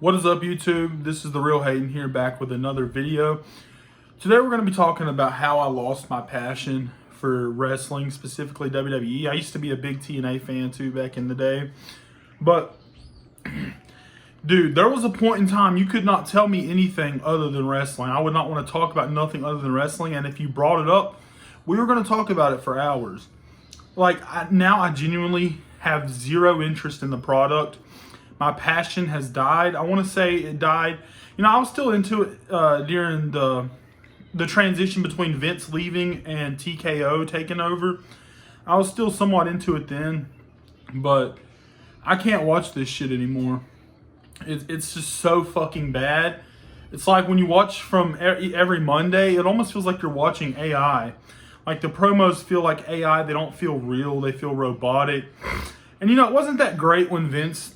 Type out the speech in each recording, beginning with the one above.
What is up, YouTube? This is The Real Hayden here, back with another video. Today we're going to be talking about how I lost my passion for wrestling, specifically WWE. I used to be a big TNA fan too back in the day. But, dude, there was a point in time you could not tell me anything other than wrestling. I would not want to talk about nothing other than wrestling. And if you brought it up, we were going to talk about it for hours. Now I genuinely have zero interest in the product. My passion has died. I want to say it died. I was still into it during the transition between Vince leaving and TKO taking over. I was still somewhat into it then, but I can't watch this shit anymore. It's just so fucking bad. It's like when you watch from every Monday, it almost feels like you're watching AI. Like the promos feel like AI. They don't feel real. They feel robotic. And it wasn't that great when Vince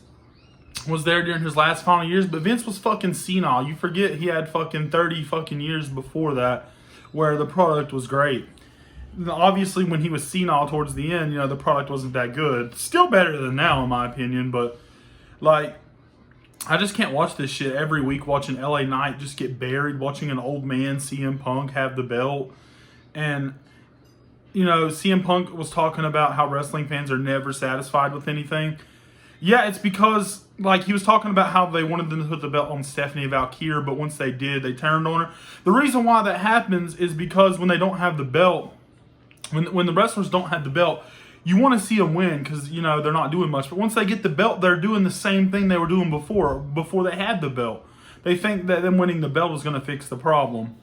was there during his last final years, but Vince was fucking senile. You forget he had fucking 30 fucking years before that where the product was great. Obviously, when he was senile towards the end, the product wasn't that good. Still better than now, in my opinion, but I just can't watch this shit every week, watching LA Knight just get buried, watching an old man, CM Punk, have the belt. And, CM Punk was talking about how wrestling fans are never satisfied with anything. Yeah, it's because, he was talking about how they wanted them to put the belt on Stephanie Valkyrie, but once they did, they turned on her. The reason why that happens is because when they don't have the belt, when the wrestlers don't have the belt, you want to see them win because, they're not doing much. But once they get the belt, they're doing the same thing they were doing before they had the belt. They think that them winning the belt is going to fix the problem.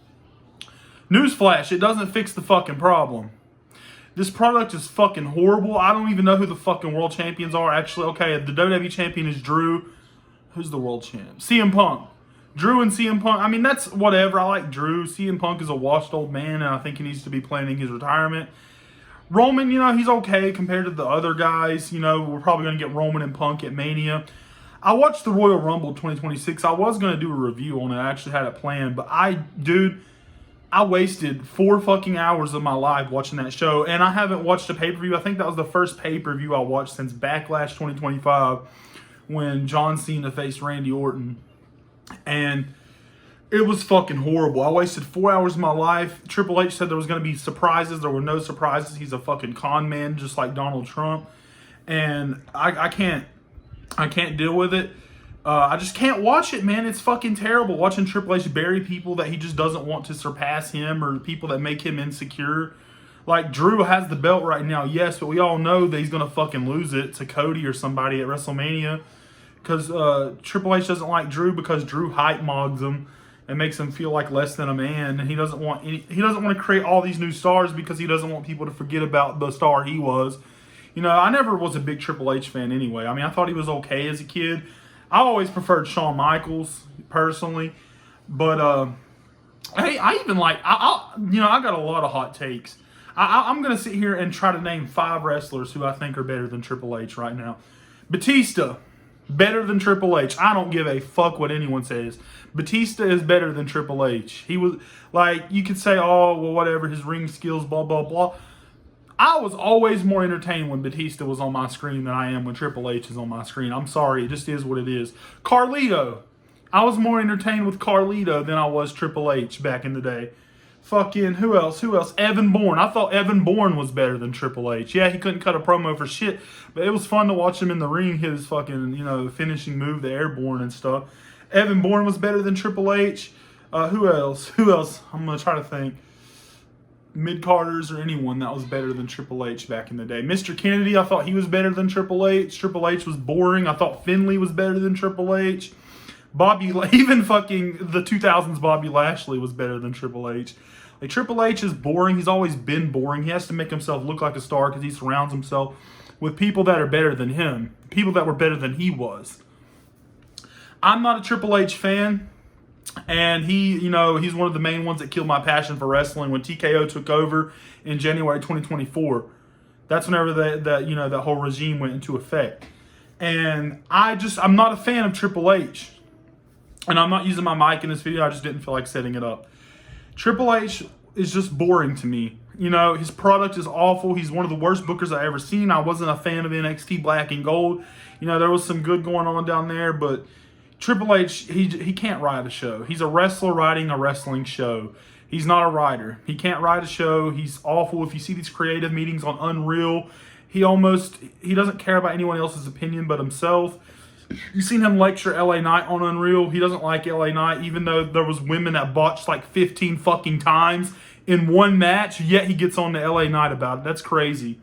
Newsflash, it doesn't fix the fucking problem. This product is fucking horrible. I don't even know who the fucking world champions are. Actually, okay, the WWE champion is Drew. Who's the world champ? CM Punk. Drew and CM Punk. I mean, that's whatever. I like Drew. CM Punk is a washed old man, and I think he needs to be planning his retirement. Roman, he's okay compared to the other guys. We're probably going to get Roman and Punk at Mania. I watched the Royal Rumble 2026. I was going to do a review on it. I actually had it planned, but I wasted 4 fucking hours of my life watching that show, and I haven't watched a pay-per-view. I think that was the first pay-per-view I watched since Backlash 2025 when John Cena faced Randy Orton, and it was fucking horrible. I wasted 4 hours of my life. Triple H said there was going to be surprises. There were no surprises. He's a fucking con man just like Donald Trump, and I can't deal with it. I just can't watch it, man. It's fucking terrible watching Triple H bury people that he just doesn't want to surpass him, or people that make him insecure. Like, Drew has the belt right now, yes, but we all know that he's going to fucking lose it to Cody or somebody at WrestleMania because Triple H doesn't like Drew because Drew hype mogs him and makes him feel like less than a man, and he doesn't want to create all these new stars because he doesn't want people to forget about the star he was. I never was a big Triple H fan anyway. I mean, I thought he was okay as a kid. I always preferred Shawn Michaels personally, but hey, I got a lot of hot takes. I'm gonna sit here and try to name 5 wrestlers who I think are better than Triple H right now. Batista, better than Triple H. I don't give a fuck what anyone says. Batista is better than Triple H. He was you could say, oh well, whatever, his ring skills, blah blah blah. I was always more entertained when Batista was on my screen than I am when Triple H is on my screen. I'm sorry, it just is what it is. Carlito. I was more entertained with Carlito than I was Triple H back in the day. Fucking, who else? Evan Bourne. I thought Evan Bourne was better than Triple H. Yeah, he couldn't cut a promo for shit, but it was fun to watch him in the ring, hit his fucking, finishing move, the airborne and stuff. Evan Bourne was better than Triple H. Who else? I'm going to try to think. Mid-Carters or anyone that was better than Triple H back in the day. Mr. Kennedy, I thought he was better than Triple H. Triple H was boring. I thought Finlay was better than Triple H. Even fucking the 2000s Bobby Lashley was better than Triple H. Triple H is boring. He's always been boring. He has to make himself look like a star because he surrounds himself with people that are better than him. People that were better than he was. I'm not a Triple H fan. And he's one of the main ones that killed my passion for wrestling when TKO took over in January 2024. That's whenever that whole regime went into effect. And I'm not a fan of Triple H. And I'm not using my mic in this video. I just didn't feel like setting it up. Triple H is just boring to me. His product is awful. He's one of the worst bookers I ever seen. I wasn't a fan of NXT Black and Gold. There was some good going on down there, but Triple H, he can't write a show. He's a wrestler writing a wrestling show. He's not a writer. He can't write a show. He's awful. If you see these creative meetings on Unreal, he doesn't care about anyone else's opinion but himself. You've seen him lecture LA Knight on Unreal. He doesn't like LA Knight, even though there was women that botched like 15 fucking times in one match, yet he gets on to LA Knight about it. That's crazy.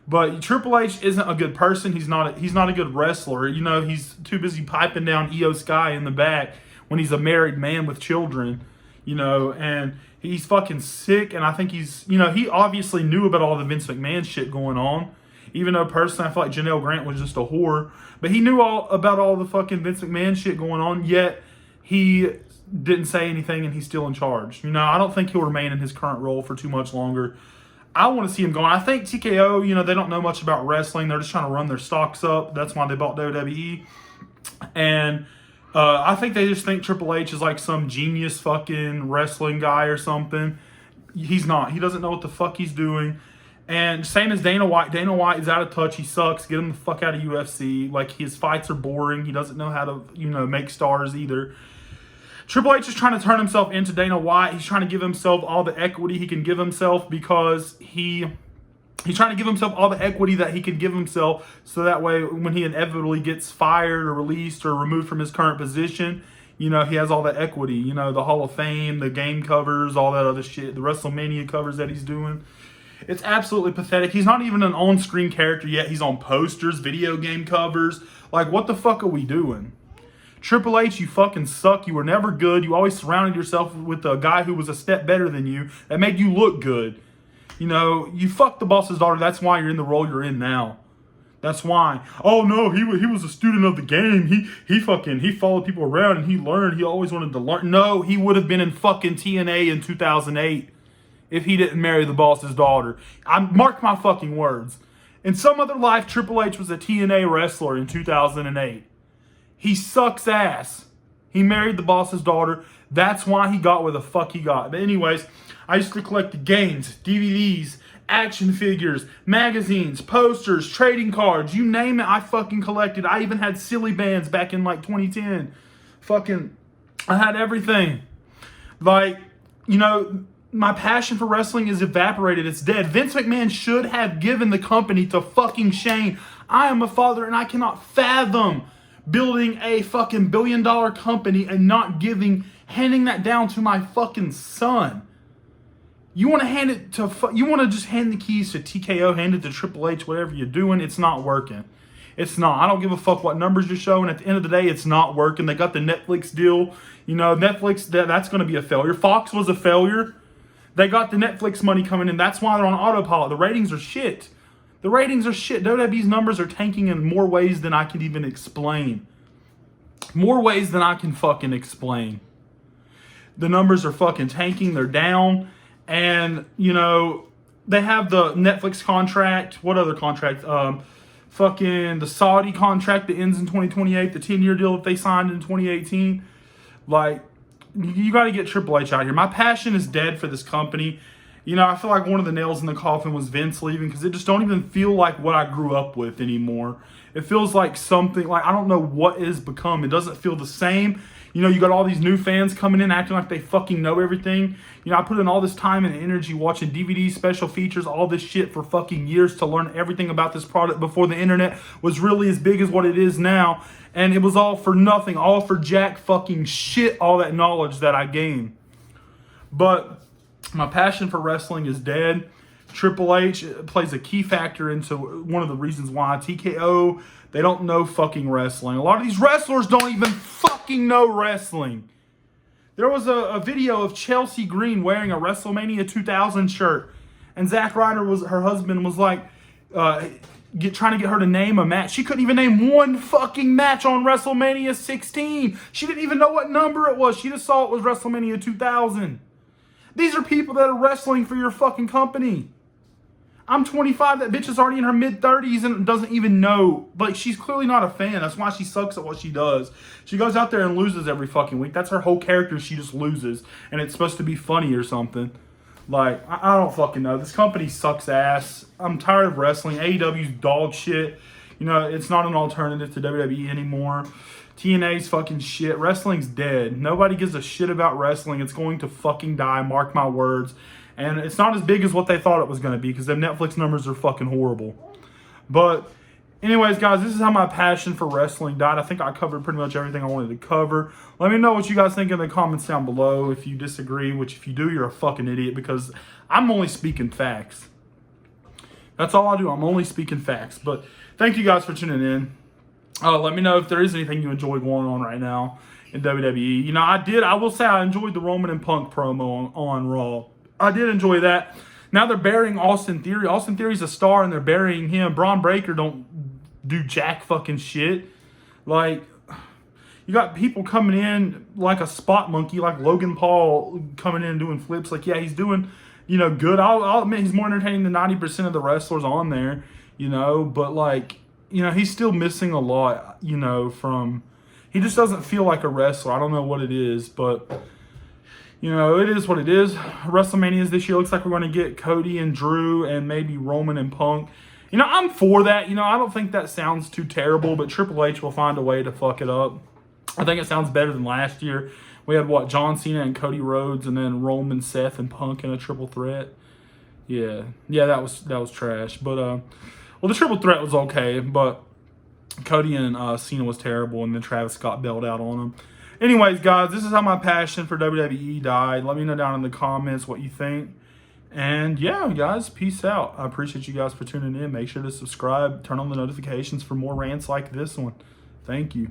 But Triple H isn't a good person. He's not a good wrestler. You know, he's too busy piping down Io Sky in the back when he's a married man with children, you know, and he's fucking sick. And I think he obviously knew about all the Vince McMahon shit going on, even though personally I feel like Janelle Grant was just a whore. But he knew all about all the fucking Vince McMahon shit going on, yet he didn't say anything and he's still in charge. You know, I don't think he'll remain in his current role for too much longer. I want to see him going. I think TKO, you know, they don't know much about wrestling. They're just trying to run their stocks up. That's why they bought WWE. And I think they just think Triple H is like some genius fucking wrestling guy or something. He's not. He doesn't know what the fuck he's doing. And same as Dana White. Dana White is out of touch. He sucks. Get him the fuck out of UFC. Like, his fights are boring. He doesn't know how to, you know, make stars either. Triple H is trying to turn himself into Dana White. He's trying to give himself all the equity he can give himself because he's trying to give himself all the equity that he can give himself so that way when he inevitably gets fired or released or removed from his current position, you know, he has all the equity. You know, the Hall of Fame, the game covers, all that other shit, the WrestleMania covers that he's doing. It's absolutely pathetic. He's not even an on-screen character yet. He's on posters, video game covers. Like, what the fuck are we doing? Triple H, you fucking suck. You were never good. You always surrounded yourself with a guy who was a step better than you that made you look good. You know, you fucked the boss's daughter. That's why you're in the role you're in now. That's why. Oh, no, he was a student of the game. He followed people around and he learned. He always wanted to learn. No, he would have been in fucking TNA in 2008 if he didn't marry the boss's daughter. Mark my fucking words. In some other life, Triple H was a TNA wrestler in 2008. He sucks ass. He married the boss's daughter. That's why he got where the fuck he got. But anyways, I used to collect the games, DVDs, action figures, magazines, posters, trading cards. You name it, I fucking collected. I even had silly bands back in like 2010. I had everything. Like, you know, my passion for wrestling is evaporated. It's dead. Vince McMahon should have given the company to fucking Shane. I am a father and I cannot fathom building a fucking $1 billion company and not handing that down to my fucking son. You want to just hand the keys to TKO, hand it to Triple H, whatever you're doing. It's not working. It's not. I don't give a fuck what numbers you're showing. At the end of the day, it's not working. They got the Netflix deal. You know, Netflix, that's going to be a failure. Fox was a failure. They got the Netflix money coming in. That's why they're on autopilot. The ratings are shit. The ratings are shit. WWE's numbers are tanking in more ways than I can even explain. More ways than I can fucking explain. The numbers are fucking tanking. They're down. And, you know, they have the Netflix contract. What other contract? Fucking the Saudi contract that ends in 2028. The 10-year deal that they signed in 2018. Like, you got to get Triple H out here. My passion is dead for this company. You know, I feel like one of the nails in the coffin was Vince leaving because it just don't even feel like what I grew up with anymore. It feels like something, like I don't know what it has become. It doesn't feel the same. You know, you got all these new fans coming in acting like they fucking know everything. You know, I put in all this time and energy watching DVDs, special features, all this shit for fucking years to learn everything about this product before the internet was really as big as what it is now. And it was all for nothing, all for jack fucking shit, all that knowledge that I gained. But my passion for wrestling is dead. Triple H plays a key factor into one of the reasons why. TKO, they don't know fucking wrestling. A lot of these wrestlers don't even fucking know wrestling. There was a video of Chelsea Green wearing a WrestleMania 2000 shirt. And Zack Ryder, her husband, was like, trying to get her to name a match. She couldn't even name one fucking match on WrestleMania 16. She didn't even know what number it was. She just saw it was WrestleMania 2000. These are people that are wrestling for your fucking company. I'm 25. That bitch is already in her mid-30s and doesn't even know. Like, she's clearly not a fan. That's why she sucks at what she does. She goes out there and loses every fucking week. That's her whole character. She just loses. And it's supposed to be funny or something. Like, I don't fucking know. This company sucks ass. I'm tired of wrestling. AEW's dog shit. You know, it's not an alternative to WWE anymore. TNA's fucking shit. Wrestling's dead. Nobody gives a shit about wrestling. It's going to fucking die, mark my words. And it's not as big as what they thought it was going to be, because their Netflix numbers are fucking horrible. But anyways, guys, this is how my passion for wrestling died. I think I covered pretty much everything I wanted to cover. Let me know what you guys think in the comments down below if you disagree, which if you do, you're a fucking idiot, because I'm only speaking facts. That's all I do. I'm only speaking facts. But thank you guys for tuning in. Let me know if there is anything you enjoy going on right now in WWE. You know, I will say I enjoyed the Roman and Punk promo on Raw. I did enjoy that. Now they're burying Austin Theory. Austin Theory's a star and they're burying him. Braun Breaker don't do jack fucking shit. Like, you got people coming in like a spot monkey, like Logan Paul coming in and doing flips. Like, yeah, he's doing, you know, good. I'll admit he's more entertaining than 90% of the wrestlers on there, you know, but like, you know, he's still missing a lot, you know, he just doesn't feel like a wrestler. I don't know what it is, but, you know, it is what it is. WrestleMania's this year. Looks like we're going to get Cody and Drew and maybe Roman and Punk. You know, I'm for that. You know, I don't think that sounds too terrible, but Triple H will find a way to fuck it up. I think it sounds better than last year. We had, what, John Cena and Cody Rhodes, and then Roman, Seth, and Punk in a triple threat. Yeah, that was trash. But, well, the triple threat was okay, but Cody and Cena was terrible, and then Travis Scott bailed out on him. Anyways, guys, this is how my passion for WWE died. Let me know down in the comments what you think. And, yeah, guys, peace out. I appreciate you guys for tuning in. Make sure to subscribe, turn on the notifications for more rants like this one. Thank you.